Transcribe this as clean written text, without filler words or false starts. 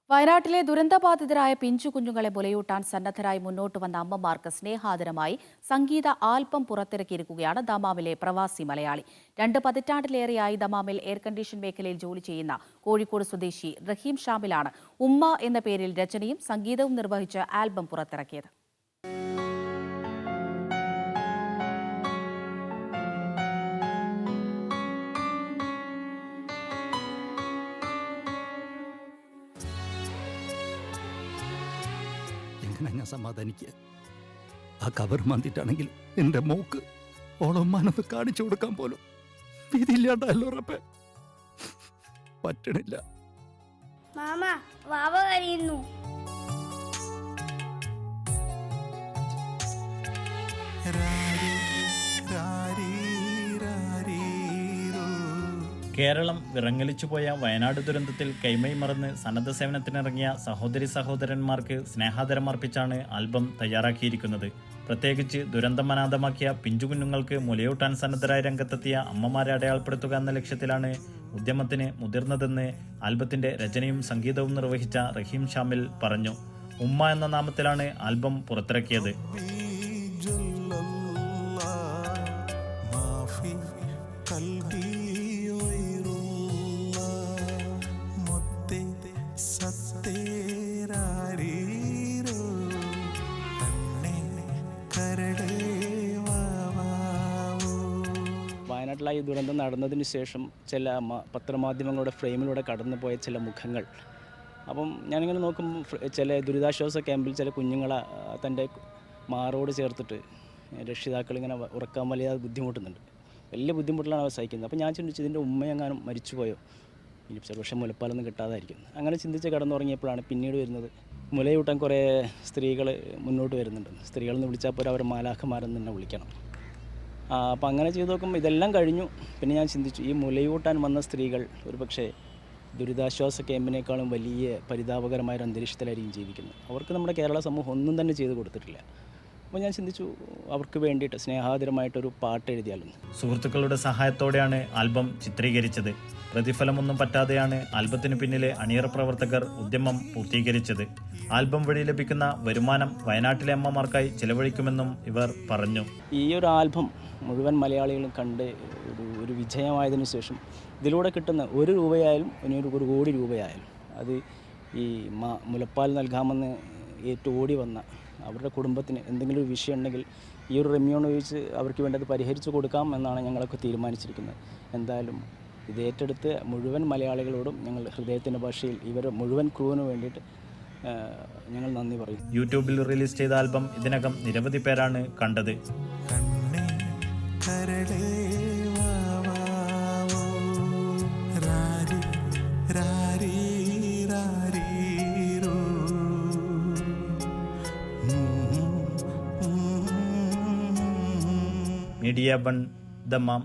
വയനാട്ടിലെ ദുരന്തബാധിതരായ പിഞ്ചു കുഞ്ഞുങ്ങളെ മുലയൂട്ടാൻ സന്നദ്ധരായി മുന്നോട്ട് വന്ന അമ്മമാർക്ക് സ്നേഹാദരമായി സംഗീത ആൽബം പുറത്തിറക്കിയിരിക്കുകയാണ് ദമാമിലെ പ്രവാസി മലയാളി. 2 പതിറ്റാണ്ടിലേറെയായി ദമാമിൽ എയർ കണ്ടീഷൻ മേഖലയിൽ ജോലി ചെയ്യുന്ന കോഴിക്കോട് സ്വദേശി റഹീം ഷാമിലാണ് ഉമ്മ എന്ന പേരിൽ രചനയും സംഗീതവും നിർവഹിച്ച് ആൽബം പുറത്തിറക്കിയത്. ഞാൻ സമാധാനിക്കുക. ആ കവർ മാന്തിട്ടാണെങ്കിൽ എൻ്റെ മോക്ക് ഓളമ്മാനൊന്ന് കാണിച്ചു കൊടുക്കാൻ പോലും വിധിയില്ലാണ്ടല്ലോ റബ്ബേ. പറ്റണില്ല. മാമ വാവ കരയുന്നു. കേരളം വിറങ്ങലിച്ചുപോയ വയനാട് ദുരന്തത്തിൽ കൈമൈ മറന്ന് സന്നദ്ധ സേവനത്തിനിറങ്ങിയ സഹോദരി സഹോദരന്മാർക്ക് സ്നേഹാദരമർപ്പിച്ചാണ് ആൽബം തയ്യാറാക്കിയിരിക്കുന്നത്. പ്രത്യേകിച്ച് ദുരന്തമനാഥമാക്കിയ പിഞ്ചുകുഞ്ഞുങ്ങൾക്ക് മുലയൂട്ടാൻ സന്നദ്ധരായ രംഗത്തെത്തിയ അമ്മമാരെ അടയാളപ്പെടുത്തുക എന്ന ലക്ഷ്യത്തിലാണ് ഉദ്യമത്തിന് മുതിർന്നതെന്ന് ആൽബത്തിന്റെ രചനയും സംഗീതവും നിർവഹിച്ച റഹീം ഷാമിൽ പറഞ്ഞു. ഉമ്മ എന്ന നാമത്തിലാണ് ആൽബം പുറത്തിറക്കിയത്. വയനാട്ടിലായി ദുരന്തം നടന്നതിന് ശേഷം ചില പത്രമാധ്യമങ്ങളുടെ ഫ്രെയിമിലൂടെ കടന്നുപോയ ചില മുഖങ്ങൾ. അപ്പം ഞാനിങ്ങനെ നോക്കുമ്പോൾ ചില ദുരിതാശ്വാസ ക്യാമ്പിൽ ചില കുഞ്ഞുങ്ങളെ തൻ്റെ മാറോട് ചേർത്തിട്ട് രക്ഷിതാക്കൾ ഇങ്ങനെ ഉറക്കാൻ വലിയ ബുദ്ധിമുട്ടുന്നുണ്ട്. വലിയ ബുദ്ധിമുട്ടിലാണ് അവർ സഹിക്കുന്നത്. അപ്പോൾ ഞാൻ ചിന്തിച്ചു, ഇതിൻ്റെ ഉമ്മയെങ്ങാനും മരിച്ചുപോയോ, ഇനി പക്ഷേ മുലപ്പാലൊന്നും കിട്ടാതായിരിക്കും. അങ്ങനെ ചിന്തിച്ച് കടന്നുറങ്ങിയപ്പോഴാണ് പിന്നീട് വരുന്നത് മുലയൂട്ടാൻ കുറേ സ്ത്രീകൾ മുന്നോട്ട് വരുന്നുണ്ട്. സ്ത്രീകളെന്ന് വിളിച്ചാൽ പോലും അവർ മാലാഖമാരെന്ന് തന്നെ വിളിക്കണം. അപ്പോൾ അങ്ങനെ ചെയ്ത് നോക്കുമ്പോൾ ഇതെല്ലാം കഴിഞ്ഞു. പിന്നെ ഞാൻ ചിന്തിച്ചു, ഈ മുലയൂട്ടാൻ വന്ന സ്ത്രീകൾ ഒരുപക്ഷെ ദുരിതാശ്വാസ ക്യാമ്പിനേക്കാളും വലിയ പരിതാപകരമായ ഒരു അന്തരീക്ഷത്തിലായിരിക്കും ജീവിക്കുന്നത്. അവർക്ക് നമ്മുടെ കേരള സമൂഹം ഒന്നും തന്നെ ചെയ്തു കൊടുത്തിട്ടില്ല. അപ്പോൾ ഞാൻ ചിന്തിച്ചു, അവർക്ക് വേണ്ടിയിട്ട് സ്നേഹാദരമായിട്ടൊരു പാട്ട് എഴുതിയാലും. സുഹൃത്തുക്കളുടെ സഹായത്തോടെയാണ് ആൽബം ചിത്രീകരിച്ചത്. പ്രതിഫലമൊന്നും പറ്റാതെയാണ് ആൽബത്തിന് പിന്നിലെ അണിയറ പ്രവർത്തകർ ഉദ്യമം പൂർത്തീകരിച്ചത്. ആൽബം വഴി ലഭിക്കുന്ന വരുമാനം വയനാട്ടിലെ അമ്മമാർക്കായി ചെലവഴിക്കുമെന്നും ഇവർ പറഞ്ഞു. ഈ ഒരു ആൽബം മുഴുവൻ മലയാളികളും കണ്ട് ഒരു വിജയമായതിനു ശേഷം ഇതിലൂടെ കിട്ടുന്ന 1 രൂപയായാലും ഇനി 1 കോടി രൂപയായാലും അത് ഈ മുലപ്പാൽ നൽകാമെന്ന് ഓടി വന്ന അവരുടെ കുടുംബത്തിന് എന്തെങ്കിലും ഒരു വിഷയം ഉണ്ടെങ്കിൽ ഈ ഒരു റെമ്യൂൺ ഉപയോഗിച്ച് അവർക്ക് വേണ്ടത് പരിഹരിച്ചു കൊടുക്കാം എന്നാണ് ഞങ്ങളൊക്കെ തീരുമാനിച്ചിരിക്കുന്നത്. എന്തായാലും ഇത് ഏറ്റെടുത്ത് മുഴുവൻ മലയാളികളോടും ഞങ്ങൾ ഹൃദയത്തിൻ്റെ ഭാഷയിൽ ഇവർ മുഴുവൻ ക്രൂവിന് വേണ്ടിയിട്ട് ഞങ്ങൾ നന്ദി പറയും. യൂട്യൂബിൽ റിലീസ് ചെയ്ത ആൽബം ഇതിനകം നിരവധി പേരാണ് കണ്ടത്. Media 1 Dammam.